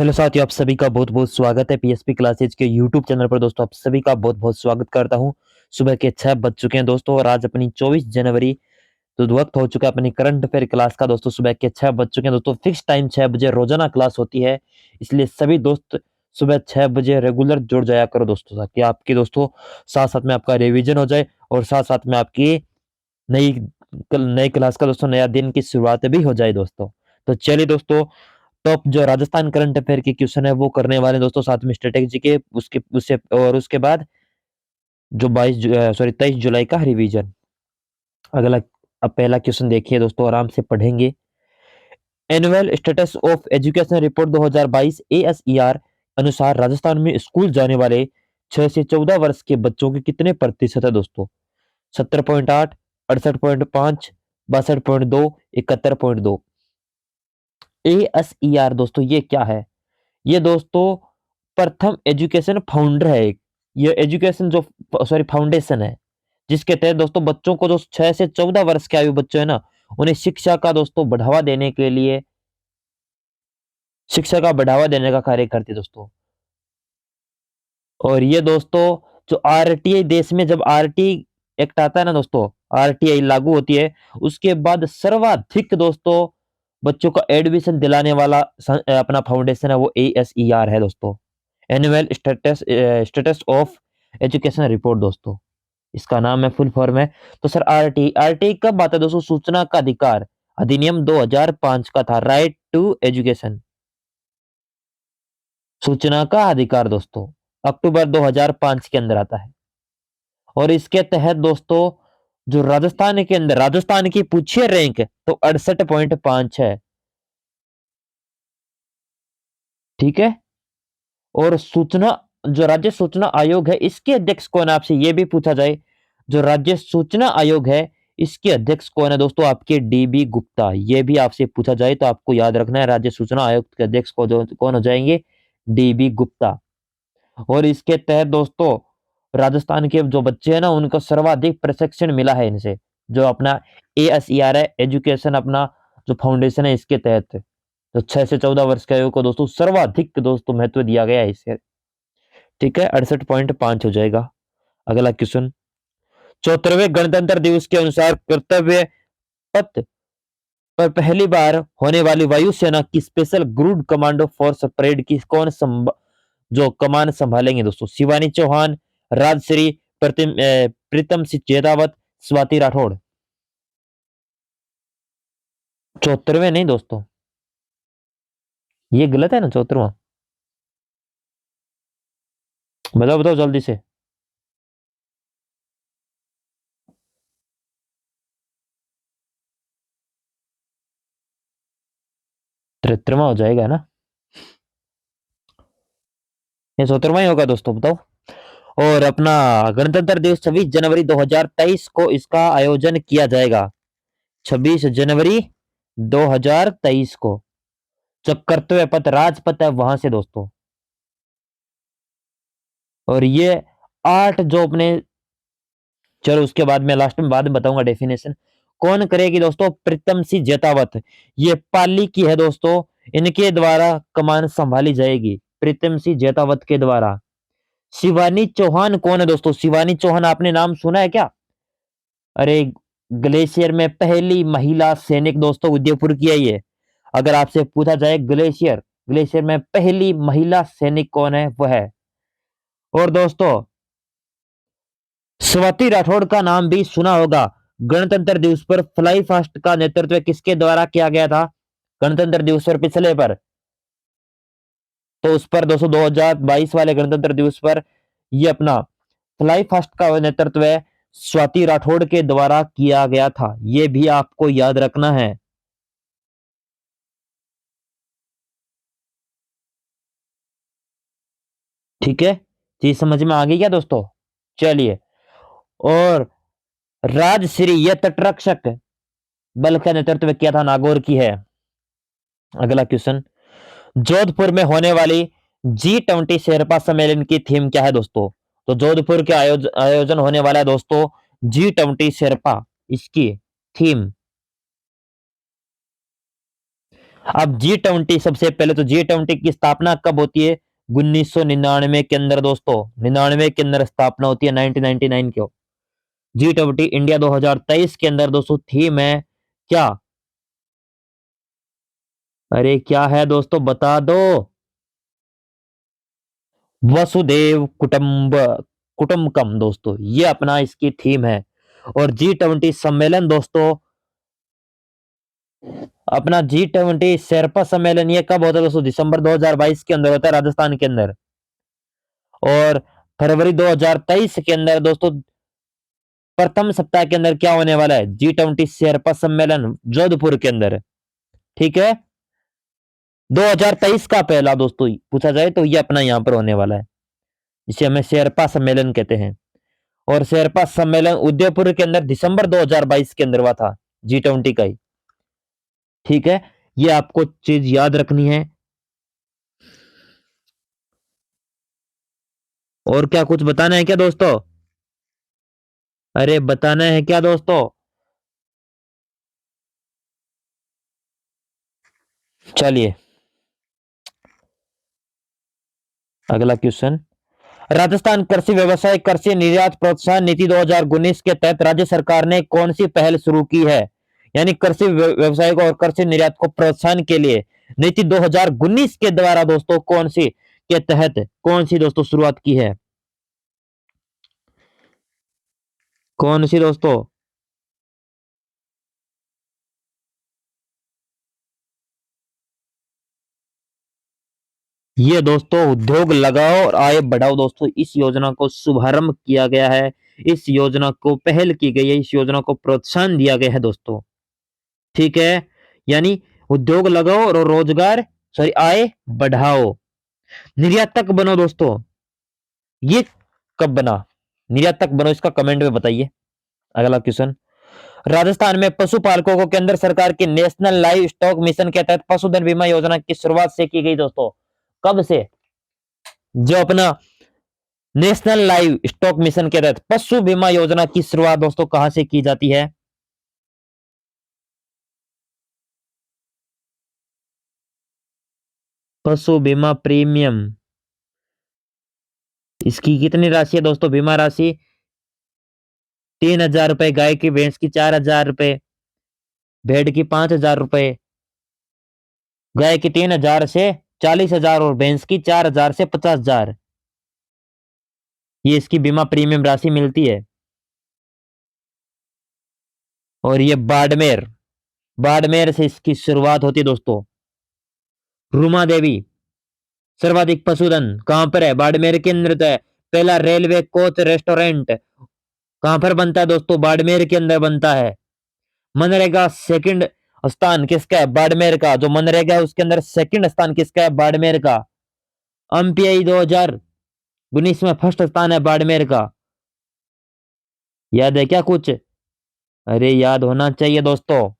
Hello साथियों, आप सभी का बहुत-बहुत स्वागत है पीएसपी क्लासेज के यूट्यूब चैनल पर। दोस्तों, आप सभी का बहुत-बहुत स्वागत करता हूं। सुबह के 6 बज चुके हैं दोस्तों और आज अपनी 24 जनवरी तो वक्त हो चुका है अपनी करंट अफेयर क्लास का। दोस्तों, सुबह के 6 बज चुके हैं दोस्तों। फिक्स टाइम 6 बजे रोजाना क्लास होती है, इसलिए सभी दोस्त सुबह 6 बजे रेगुलर जुड़ जाया करो दोस्तों, ताकि आपकी दोस्तों साथ-साथ में आपका रिवीजन हो जाए और साथ-साथ में आपकी नई नई क्लास का दोस्तों नया दिन की शुरुआत भी हो जाए दोस्तों। तो चलिए दोस्तों, टॉप जो राजस्थान करंट अफेयर के क्वेश्चन है वो करने वाले हैं दोस्तों, साथ में स्ट्रेटेजी के उसके उससे और उसके बाद जो 23 जुलाई का रिवीजन। अगला अब पहला क्वेश्चन देखिए दोस्तों, आराम से पढ़ेंगे। Annual status of education report 2022 एएसईआर अनुसार राजस्थान में स्कूल जाने वाले 6 से 14 वर्ष के बच्चों के कितने प्रतिशत है दोस्तों? 70.8, 68.5, 62.2, 71.2। एएसईआर दोस्तों ये क्या है? ये दोस्तों प्रथम एजुकेशन फाउंडर है एक। ये एजुकेशन जो फाउंडेशन है, जिसके तहत दोस्तों बच्चों को जो 6 से 14 वर्ष के आयु बच्चे हैं ना, उन्हें शिक्षा का दोस्तों बढ़ावा देने के लिए शिक्षा का बढ़ावा देने का कार्य करती है दोस्तों। और ये दोस्तों जो आरटीआई देश में जब आरटीआई एक्ट आता है ना दोस्तों, आरटीआई लागू होती है, उसके बाद सर्वाधिक दोस्तों बच्चों का एडमिशन दिलाने वाला अपना फाउंडेशन है वो एएसईआर है दोस्तों। Annual status of education report दोस्तों, इसका नाम है, फुल फॉर्म है। तो सर आरटीआई आरटीआई कब आता है दोस्तों? सूचना का अधिकार अधिनियम 2005 का था, राइट टू एजुकेशन, सूचना का अधिकार दोस्तों अक्टूबर 2005 के अंदर आता है। और इसके तहत दोस्तों जो राजस्थान के अंदर राजस्थान की पूछिए रैंक तो 68.5 है, ठीक है। और सूचना जो राज्य सूचना आयोग है इसके अध्यक्ष कौन है, आपसे ये भी पूछा जाए। जो राज्य सूचना आयोग है इसके अध्यक्ष कौन है दोस्तों? आपके डीबी गुप्ता। ये भी आपसे पूछा जाए तो आपको याद रखना है, राज्य सूचना आयोग के अध्यक्ष को जो कौन हो जाएंगे? डीबी गुप्ता। और इसके तहत दोस्तों राजस्थान के जो बच्चे हैं ना, उनको सर्वाधिक प्रशिक्षण मिला है इनसे, जो अपना एएसईआर है एजुकेशन अपना जो फाउंडेशन है इसके तहत। तो 6 से 14 वर्ष के आयु को दोस्तों सर्वाधिक दोस्तों महत्व दिया गया है इसे, ठीक है। 68.5 हो जाएगा। अगला क्वेश्चन, 74वें गणतंत्र दिवस के अनुसार कर्तव्य पथ पर पहली बार होने वाली वायुसेना की स्पेशल ग्रुड कमांडो फोर्स परेड की जो कमान संभालेंगे दोस्तों? शिवानी चौहान, राजश्री, प्रीतम सिंह जेदावत, स्वाति राठौड़। 74वें नहीं दोस्तों, ये गलत है ना 74वां। बताओ बताओ जल्दी से। 73वां हो जाएगा ना, ये 74वां ही होगा दोस्तों, बताओ। और अपना गणतंत्र दिवस 26 जनवरी 2023 को इसका आयोजन किया जाएगा। 26 जनवरी 2023 को जब कर्तव्य पथ राजपथ है वहां से दोस्तों। और ये 8 जो अपने, चलो उसके बाद में लास्ट में बाद में बताऊंगा डेफिनेशन। कौन करेगी दोस्तों? प्रीतम सिंह जेतावत। ये पाली की है दोस्तों, इनके द्वारा कमान संभाली जाएगी, प्रीतम सिंह जेतावत के द्वारा। शिवानी चौहान कौन है दोस्तों? शिवानी चौहान आपने नाम सुना है क्या? अरे ग्लेशियर में पहली महिला सैनिक दोस्तों उदयपुर की है ये। अगर आपसे पूछा जाए ग्लेशियर ग्लेशियर में पहली महिला सैनिक कौन है, वह है। और दोस्तों स्वाति राठौड़ का नाम भी सुना होगा। गणतंत्र दिवस पर फ्लाई फास्ट का नेतृत्व किसके द्वारा किया गया था? गणतंत्र दिवस पर पिछले पर, तो उस पर दोस्तों 2022 वाले गणतंत्र दिवस पर ये अपना फ्लाई फास्ट का नेतृत्व स्वाति राठौड़ के द्वारा किया गया था, ये भी आपको याद रखना है, ठीक है। चीज समझ में आ गई क्या दोस्तों? चलिए, और राजश्री यह तटरक्षक बल का नेतृत्व किया था, नागौर की है। अगला क्वेश्चन, जोधपुर में होने वाली G20 शेरपा सम्मेलन की थीम क्या है दोस्तों? तो जोधपुर के आयोजन होने वाला है दोस्तों G20 शेरपा, इसकी थीम अब G20, सबसे पहले तो G20 की स्थापना कब होती है? 1999 के अंदर दोस्तों, 99 के अंदर स्थापना होती है, 1999 को। G20 इंडिया 2023 के अंदर दोस्तों थीम है क्या? अरे क्या है दोस्तों, बता दो। वसुदेव कुटुंबकम दोस्तों, ये अपना इसकी थीम है। और G20 सम्मेलन दोस्तों, अपना G20 शेरपा सम्मेलन ये कब होता है दोस्तों? दिसंबर 2022 के अंदर होता है, राजस्थान के अंदर। और फरवरी 2023 के अंदर दोस्तों प्रथम सप्ताह के अंदर क्या होने वाला है? G20 शेरपा सम्मेलन जोधपुर के अंदर। ठीक है, 2023 का पहला दोस्तों पूछा जाए तो ये अपना यहाँ पर होने वाला है, जिसे हमें शेरपा सम्मेलन कहते हैं। और शेरपा सम्मेलन उदयपुर के अंदर दिसंबर 2022 के अंदर हुआ था, G20 का ही। ठीक है, ये आपको चीज याद रखनी है। और क्या कुछ बताना है क्या दोस्तों? अरे बताना है क्या दोस्तों? चलिए, अगला क्वेश्चन। राजस्थान कृषि व्यवसाय कृषि निर्यात प्रोत्साहन नीति 2019 के तहत राज्य सरकार ने कौन सी पहल शुरू की है? यानी कृषि व्यवसाय को और कृषि निर्यात को प्रोत्साहन के लिए नीति 2019 के द्वारा दोस्तों कौन सी के तहत कौन सी दोस्तों शुरुआत की है? कौन सी दोस्तों? ये दोस्तों उद्योग लगाओ और आय बढ़ाओ दोस्तों, इस योजना को शुभारंभ किया गया है। इस योजना को पहल की गई है, इस योजना को प्रोत्साहन दिया गया है दोस्तों। ठीक है, यानी उद्योग लगाओ और रोजगार, सॉरी आय बढ़ाओ, निर्यातक बनो दोस्तों। ये कब बना? निर्यातक बनो, इसका कमेंट में बताइए। अगला क्वेश्चन। राजस्थान में पशुपालकों को केंद्र सरकार की नेशनल लाइव स्टॉक मिशन के तहत पशुधन बीमा योजना की शुरुआत से की गई दोस्तों। कब से? जो अपना नेशनल लाइव स्टॉक मिशन के तहत पशु बीमा योजना की शुरुआत दोस्तों कहां से की जाती है? पशु बीमा प्रीमियम, इसकी कितनी राशि है दोस्तों? बीमा राशि 3,000 रुपए, गाय की भैंस की 4,000 रुपए, भेड़ की 5,000 रुपए, गाय की 3,000 से 40,000 और भैंस की 4,000 से 50,000, ये इसकी बीमा प्रीमियम राशि मिलती है। और ये बाड़मेर, बाड़मेर से इसकी शुरुआत होती है दोस्तों। रूमा देवी, सर्वाधिक पशुधन कहां पर है? बाड़मेर के अंदर है। पहला रेलवे कोच रेस्टोरेंट कहां पर बनता है दोस्तों? बाड़मेर के अंदर बनता है। मनरेगा सेकंड स्थान किसका है? बाड़मेर का। जो मनरेगा है उसके अंदर सेकंड स्थान किसका है? बाड़मेर का। एमपीआई 2019 में फर्स्ट स्थान है बाड़मेर का। याद है क्या कुछ? अरे याद होना चाहिए दोस्तों।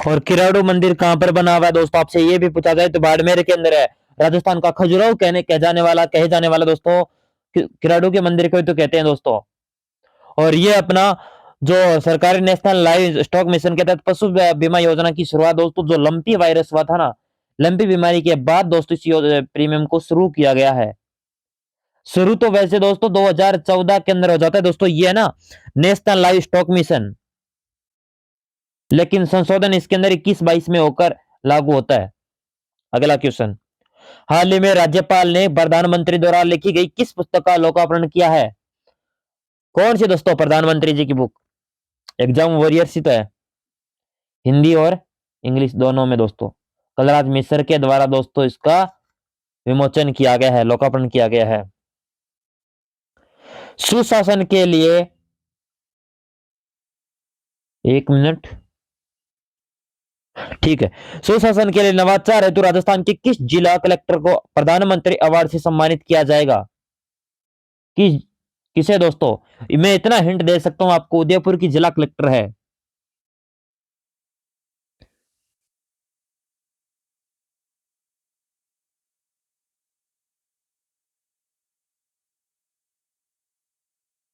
और किराड़ू मंदिर कहां पर बना हुआ है दोस्तों? आपसे ये भी पूछा जाए तो बाड़मेर के अंदर है। राजस्थान का खजुराहो कहे जाने वाला दोस्तों किराड़ू के मंदिर को ही तो कहते हैं दोस्तों। और ये अपना जो सरकारी नेशनल लाइव स्टॉक मिशन के तहत पशु बीमा योजना की शुरुआत दोस्तों, जो लंपी वायरस हुआ था ना, लंपी बीमारी के बाद दोस्तों इस प्रीमियम को शुरू किया गया है। शुरू तो वैसे दोस्तों 2014 के अंदर हो जाता है दोस्तों, ये है ना नेशनल लाइव स्टॉक मिशन, लेकिन संशोधन इसके अंदर 21-22 में होकर लागू होता है। अगला क्वेश्चन। हाल ही में राज्यपाल ने प्रधानमंत्री द्वारा लिखी गई किस पुस्तक का लोकार्पण किया है? कौन सी दोस्तों प्रधानमंत्री जी की बुक? एग्जाम वॉरियर्स ही तो है, हिंदी और इंग्लिश दोनों में दोस्तों। कलराज मिश्र के द्वारा दोस्तों इसका विमोचन किया गया है, लोकार्पण किया गया है। सुशासन के लिए, एक मिनट, ठीक है। सुशासन के लिए नवाचार हेतु राजस्थान के किस जिला कलेक्टर को प्रधानमंत्री अवार्ड से सम्मानित किया जाएगा? कि किसे दोस्तों? मैं इतना हिंट दे सकता हूं आपको, उदयपुर की जिला कलेक्टर है।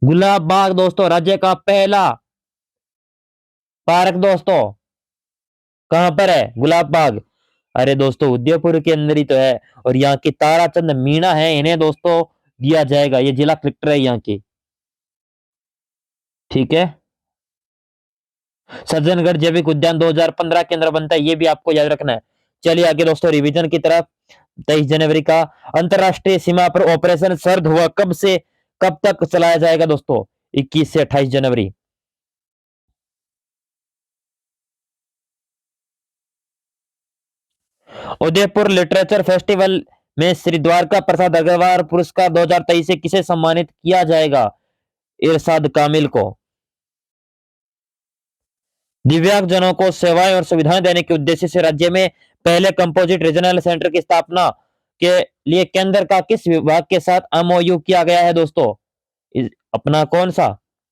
गुलाब बाग दोस्तों राज्य का पहला पार्क दोस्तों, कहां पर है गुलाब बाग? अरे दोस्तों उदयपुर के अंदर ही तो है। और यहाँ की ताराचंद मीणा है, इन्हें दोस्तों दिया जाएगा, ये जिला कलेक्टर है यहाँ की। ठीक है। सज्जनगढ़ जैविक उद्यान 2015 के अंदर बनता है, ये भी आपको याद रखना है। चलिए आगे दोस्तों रिवीजन की तरफ। 23 जनवरी का अंतरराष्ट्रीय सीमा पर ऑपरेशन सर्द हुआ कब से कब तक चलाया जाएगा दोस्तों? 21 से 28 जनवरी। उदयपुर लिटरेचर फेस्टिवल में श्री द्वारका प्रसाद अग्रवाल पुरस्कार 2023 से किसे सम्मानित किया जाएगा? इरशाद कामिल को। दिव्यांगजनों को सेवाएं और सुविधाएं देने के उद्देश्य से राज्य में पहले कंपोजिट रीजनल सेंटर की स्थापना के लिए केंद्र का किस विभाग के साथ एमओयू किया गया है दोस्तों? अपना कौन सा?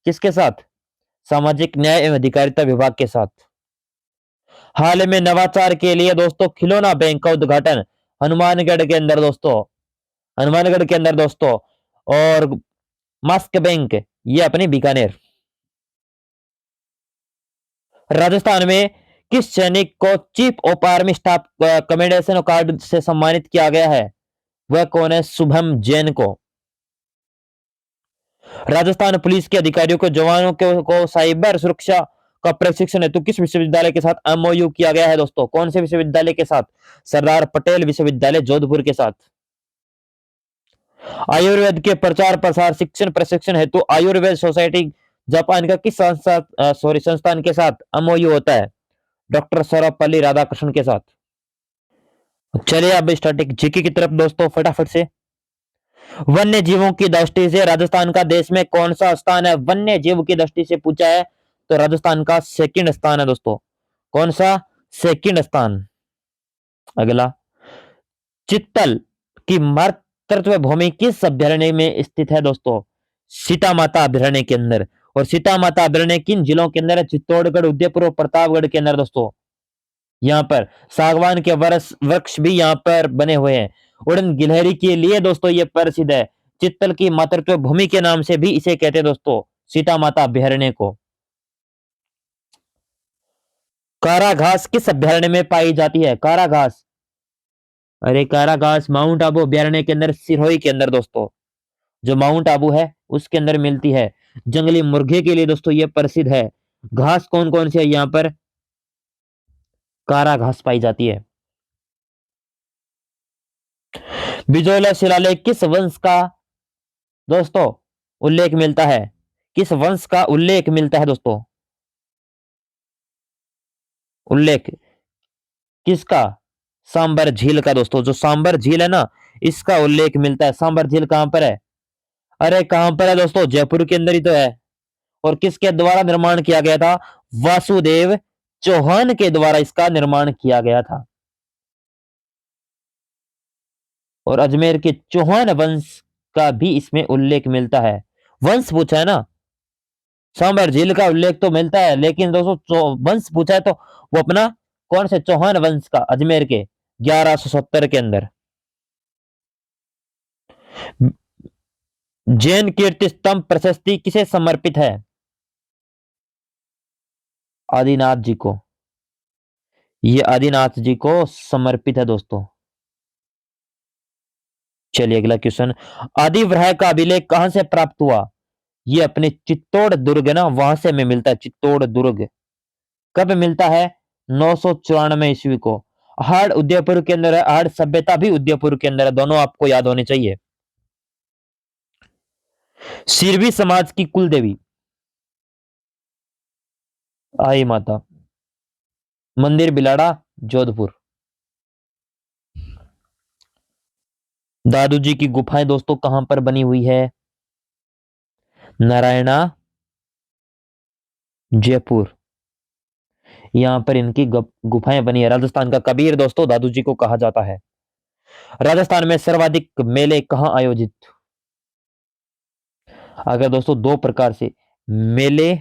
किसके साथ? सामाजिक न्याय एवं अधिकारिता विभाग के साथ। हाल में नवाचार के लिए दोस्तों खिलौना बैंक का उद्घाटन हनुमानगढ़ के अंदर दोस्तों, हनुमानगढ़ के अंदर दोस्तों। और मास्क बैंक ये अपनी बीकानेर। राजस्थान में किस सैनिक को chief of army staff commendation card से सम्मानित किया गया है? वह कौन है? शुभम जैन को। राजस्थान पुलिस के अधिकारियों को जवानों को साइबर सुरक्षा का प्रशिक्षण हेतु किस विश्वविद्यालय के साथ एमओयू किया गया है दोस्तों? कौन से विश्वविद्यालय के साथ? सरदार पटेल विश्वविद्यालय जोधपुर के साथ। आयुर्वेद के प्रचार प्रसार शिक्षण प्रशिक्षण हेतु आयुर्वेद सोसाइटी जापान का किस संस्थान के साथ एमओयू होता है? डॉक्टर सर्वपल्ली राधाकृष्णन के साथ। चलिए अब स्टार्टिंग जीके की तरफ दोस्तों फटाफट से। वन्य जीवों की दृष्टि से राजस्थान का देश में कौन सा स्थान है? वन्य जीव की दृष्टि से पूछा है तो राजस्थान का सेकंड स्थान है दोस्तों। कौन सा? सेकंड स्थान। अगला, चित्तल की मातृत्व भूमि किस अभ्यारण्य में स्थित है दोस्तों? सीता माता अभ्यारण्य के अंदर। और सीता माता अभ्यारण्य किन जिलों के अंदर है? चित्तौड़गढ़, उदयपुर और प्रतापगढ़ के अंदर दोस्तों। यहाँ पर सागवान के वृक्ष भी यहाँ पर बने हुए हैं। उड़न गिलहरी के लिए दोस्तों ये प्रसिद्ध है। चित्तल की मातृत्व भूमि के नाम से भी इसे कहते हैं दोस्तों, सीता माता अभ्यारण्य को। कारा घास किस अभ्यारण्य में पाई जाती है? कारा घास, अरे कारा घास माउंट आबू अभ्यारण्य के अंदर, सिरोही के अंदर दोस्तों, जो माउंट आबू है उसके अंदर मिलती है। जंगली मुर्गे के लिए दोस्तों ये प्रसिद्ध है। घास कौन कौन सी है यहाँ पर? कारा घास पाई जाती है। बिजोला शिलालेख किस वंश का दोस्तों उल्लेख मिलता है? किस वंश का उल्लेख मिलता है दोस्तों? उल्लेख किसका? सांबर झील का दोस्तों। जो सांबर झील है ना, इसका उल्लेख मिलता है। सांबर झील कहां पर है? अरे कहां पर है दोस्तों? जयपुर के अंदर ही तो है। और किसके द्वारा निर्माण किया गया था? वासुदेव चौहान के द्वारा इसका निर्माण किया गया था। और अजमेर के चौहान वंश का भी इसमें उल्लेख मिलता है। वंश पूछा है ना, सांबर झील का उल्लेख तो मिलता है, लेकिन दोस्तों वंश पूछा है तो वो अपना कौन से? चौहान वंश का, अजमेर के 1170 के अंदर। जैन कीर्ति स्तंभ प्रशस्ति किसे समर्पित है? आदिनाथ जी को। ये आदिनाथ जी को समर्पित है दोस्तों। चलिए अगला क्वेश्चन। आदिवराह का अभिलेख कहां से प्राप्त हुआ? ये अपने चित्तौड़ दुर्ग ना, वहां से हमें मिलता है। चित्तौड़ दुर्ग कब मिलता है? 994 ईस्वी को। हाड़ उदयपुर के अंदर है, हाड़ सभ्यता भी उदयपुर के अंदर है, दोनों आपको याद होने चाहिए। सिरवी समाज की कुल देवी? आई माता। मंदिर बिलाड़ा, जोधपुर। दादू जी की गुफाएं दोस्तों कहां पर बनी हुई है? नारायणा, जयपुर। यहां पर इनकी गुफाएं बनी है। राजस्थान का कबीर दोस्तों दादू जी को कहा जाता है। राजस्थान में सर्वाधिक मेले कहां आयोजित? अगर दोस्तों दो प्रकार से मेले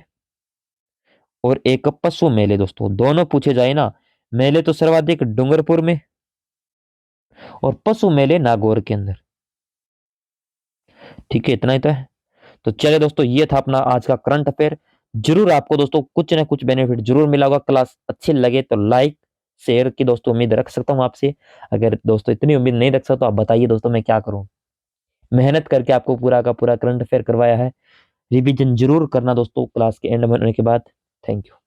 और एक पशु मेले दोस्तों दोनों पूछे जाए ना, मेले तो सर्वाधिक डूंगरपुर में और पशु मेले नागौर के अंदर। ठीक है, इतना ही तो है। तो चलिए दोस्तों, ये था अपना आज का करंट अफेयर। जरूर आपको दोस्तों कुछ ना कुछ बेनिफिट जरूर मिला होगा। क्लास अच्छी लगे तो लाइक शेयर की दोस्तों उम्मीद रख सकता हूँ आपसे। अगर दोस्तों इतनी उम्मीद नहीं रख सकता तो आप बताइए दोस्तों मैं क्या करूँ? मेहनत करके आपको पूरा का पूरा करंट अफेयर करवाया है। रिवीजन ज़रूर करना दोस्तों क्लास के एंड में होने के बाद। Thank you.